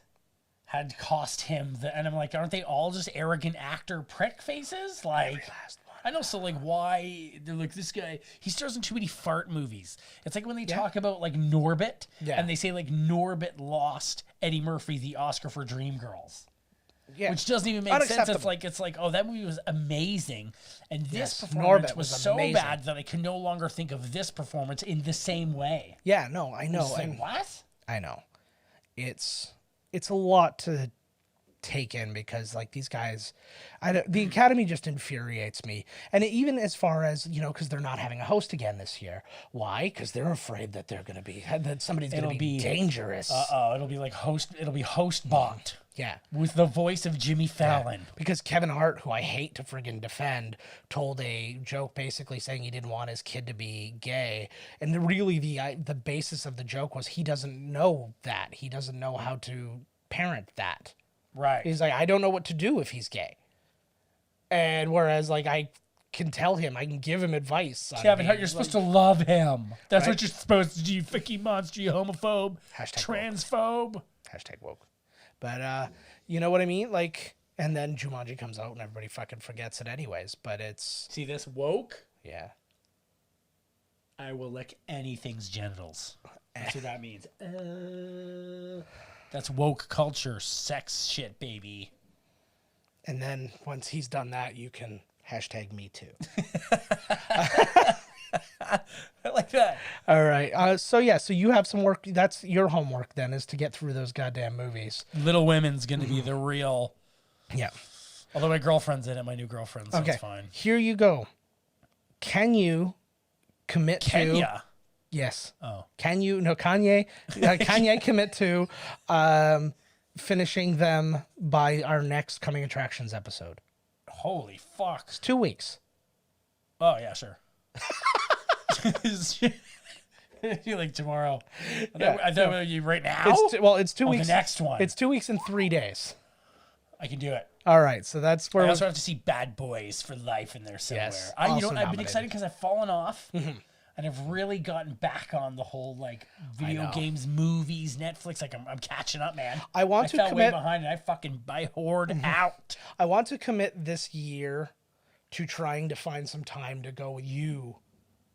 had cost him and I'm like, aren't they all just arrogant actor prick faces? Like, I know. So like, why they're like, this guy, he stars in too many fart movies. It's like when they talk about like Norbit and they say like Norbit lost Eddie Murphy the Oscar for Dreamgirls. Yeah. Which doesn't even make sense. It's like, oh, that movie was amazing. And this performance Norbit was so bad that I can no longer think of this performance in the same way. Yeah, no, I know. Like, what? I know. It's a lot to take in because like these guys, the Academy just infuriates me. And even as far as, you know, because they're not having a host again this year. Why? Because they're afraid that somebody's going to be dangerous. It'll be host bot. Yeah. With the voice of Jimmy Fallon. Yeah. Because Kevin Hart, who I hate to friggin' defend, told a joke basically saying he didn't want his kid to be gay. And really the basis of the joke was he doesn't know that. He doesn't know how to parent that. Right. He's like, I don't know what to do if he's gay. And whereas like I can tell him, I can give him advice. Kevin Hart, you're supposed to love him. That's what you're supposed to do, you fucking monster, you homophobe. Transphobe. Hashtag woke. But, you know what I mean? Like, and then Jumanji comes out and everybody fucking forgets it anyways. But it's... See this woke? Yeah. I will lick anything's genitals. That's what that means. That's woke culture, sex shit, baby. And then once he's done that, you can hashtag me too. I like that. All right. So you have some work. That's your homework then, is to get through those goddamn movies. Little Women's going to be the real. Yeah. Although my girlfriend's in it, my new girlfriend, so it's fine. Here you go. Can you commit to... Yes. Oh. Can you... No, Kanye. Kanye commit to finishing them by our next Coming Attractions episode. Holy fuck. It's 2 weeks. Oh, yeah, sure. You like tomorrow? I thought you right now. It's 2 weeks. The next one. It's 2 weeks and 3 days. I can do it. All right, so that's where I also have to see Bad Boys for Life in there somewhere. Yes, I've been excited because I've fallen off, and I've really gotten back on the whole like video games, movies, Netflix. Like I'm catching up, man. I fell way behind, and I hoard out. I want to commit this year to trying to find some time to go with you,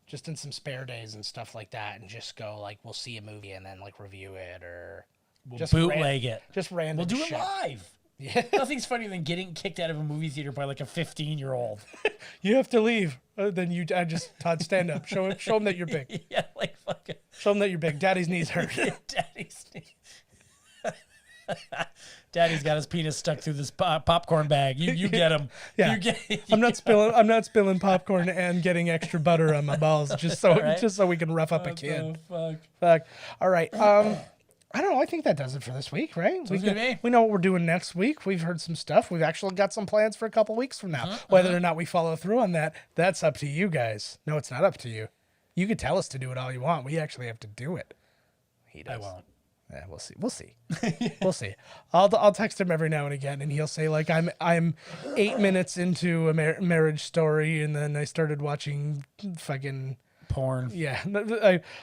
just in some spare days and stuff like that, and just go like we'll see a movie and then like review it or we'll just bootleg it. Just random. We'll do shit. It live. Yeah. Nothing's funnier than getting kicked out of a movie theater by like a 15-year-old. You have to leave. Then I just Todd, stand up. Show him that you're big. Yeah, like fucking. Show him that you're big. Daddy's knees hurt. Daddy's knees. Daddy's got his penis stuck through this popcorn bag. You get him. Yeah. I'm not spilling popcorn and getting extra butter on my balls just so we can rough up a kid. Fuck. All right. I don't know. I think that does it for this week, right? We know what we're doing next week. We've heard some stuff. We've actually got some plans for a couple weeks from now. Whether or not we follow through on that, that's up to you guys. No, it's not up to you. You can tell us to do it all you want. We actually have to do it. He does. I won't. Yeah, we'll see. We'll see. I'll text him every now and again, and he'll say like I'm 8 minutes into a Marriage Story, and then I started watching fucking porn. Yeah,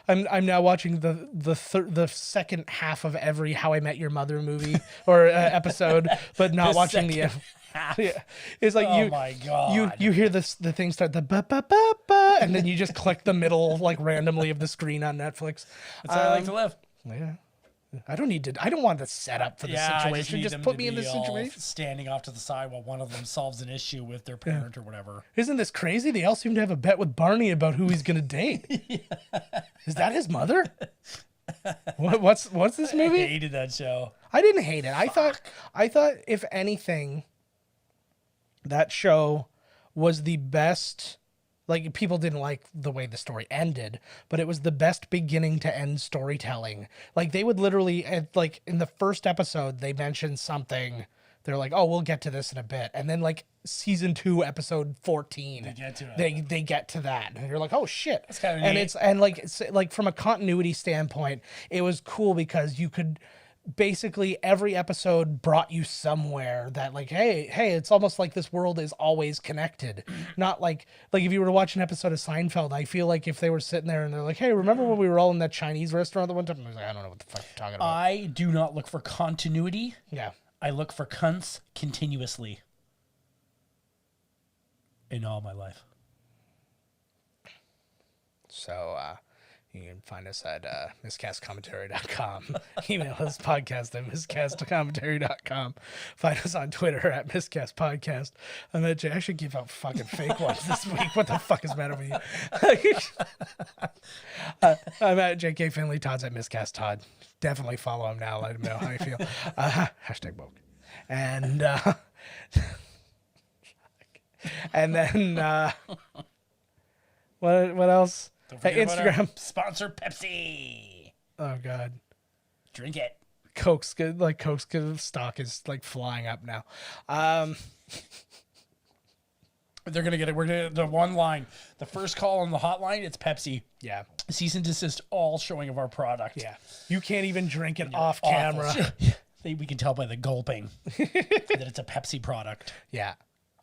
I'm now watching the second half of every How I Met Your Mother movie or episode, but not watching the half. Yeah, it's like oh my God. you hear the thing start the ba ba ba ba, and then you just click the middle like randomly of the screen on Netflix. That's how I like to live. Yeah. I don't want the setup for the situation. Just put me in this situation. Standing off to the side while one of them solves an issue with their parent or whatever. Isn't this crazy? They all seem to have a bet with Barney about who he's going to date. Is that his mother? What's this movie? I hated that show. I didn't hate it. I thought if anything, that show was the best Like, people didn't like the way the story ended, but it was the best beginning to end storytelling. Like, they would literally, like, in the first episode, they mentioned something. They're like, oh, we'll get to this in a bit. And then, like, season 2, episode 14, they get to it. They get to that. And you're like, oh, shit. That's kind of neat. And it's like, from a continuity standpoint, it was cool because you could... basically every episode brought you somewhere that like, hey, it's almost like this world is always connected. Not like if you were to watch an episode of Seinfeld, I feel like if they were sitting there and they're like, hey, remember when we were all in that Chinese restaurant the one time? I was like, I don't know what the fuck you're talking about. I do not look for continuity. Yeah. I look for cunts continuously. In all my life. So, you can find us at miscastcommentary.com. Email us podcast@miscastcommentary.com. Find us on Twitter at miscastpodcast. I should give out fucking fake ones this week. What the fuck is the matter with you? I'm at JK Finley. Todd's at miscast Todd. Definitely follow him now. Let him know how you feel. Hashtag woke. And then what else? Instagram sponsor Pepsi. Oh God, drink it. Coke's good. Like Coke's good. Stock is like flying up now. They're gonna get it. We're gonna the one line. The first call on the hotline. It's Pepsi. Yeah. Cease and desist all showing of our product. Yeah. You can't even drink it off camera. We can tell by the gulping that it's a Pepsi product. Yeah.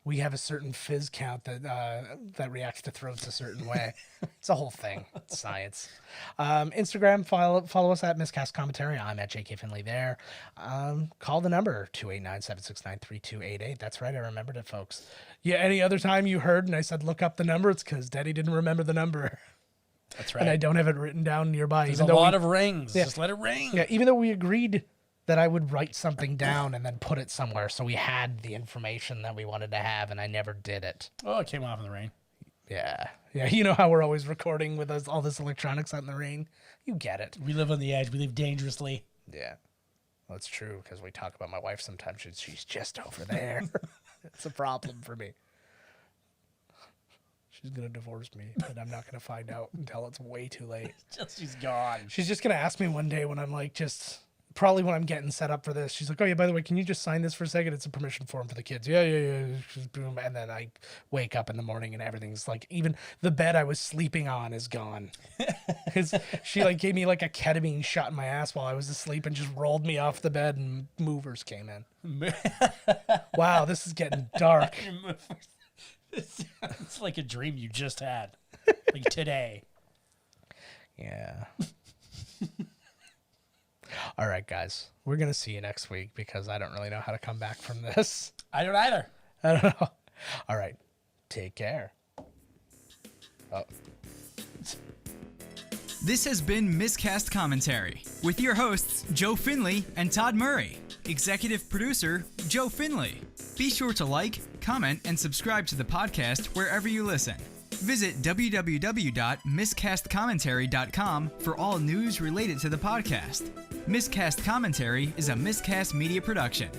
We have a certain fizz count that reacts to throats a certain way. It's a whole thing. It's science. Instagram, follow us at Miscast Commentary. I'm at JK Finley there. Call the number 289-769-3288. That's right. I remembered it, folks. Yeah. Any other time you heard and I said look up the number, it's because Daddy didn't remember the number. That's right. And I don't have it written down nearby. There's a lot of rings. Yeah. Just let it ring. Yeah. Even though we agreed that I would write something down and then put it somewhere so we had the information that we wanted to have, and I never did it. Oh, it came off in the rain. Yeah. Yeah, you know how we're always recording with all this electronics out in the rain? You get it. We live on the edge. We live dangerously. Yeah. Well, it's true, because we talk about my wife sometimes. She's just over there. It's a problem for me. She's going to divorce me, but I'm not going to find out until it's way too late. She's gone. She's just going to ask me one day when I'm like probably when I'm getting set up for this. She's like, oh, yeah, by the way, can you just sign this for a second? It's a permission form for the kids. Yeah. Just boom. And then I wake up in the morning and everything's like, even the bed I was sleeping on is gone. She like gave me like a ketamine shot in my ass while I was asleep and just rolled me off the bed and movers came in. Wow, this is getting dark. It's like a dream you just had. Like today. Yeah. All right, guys. We're going to see you next week because I don't really know how to come back from this. I don't either. I don't know. All right. Take care. Oh. This has been Miscast Commentary with your hosts, Joe Finley and Todd Murray. Executive producer, Joe Finley. Be sure to like, comment, and subscribe to the podcast wherever you listen. Visit www.miscastcommentary.com for all news related to the podcast. Miscast Commentary is a Miscast Media production.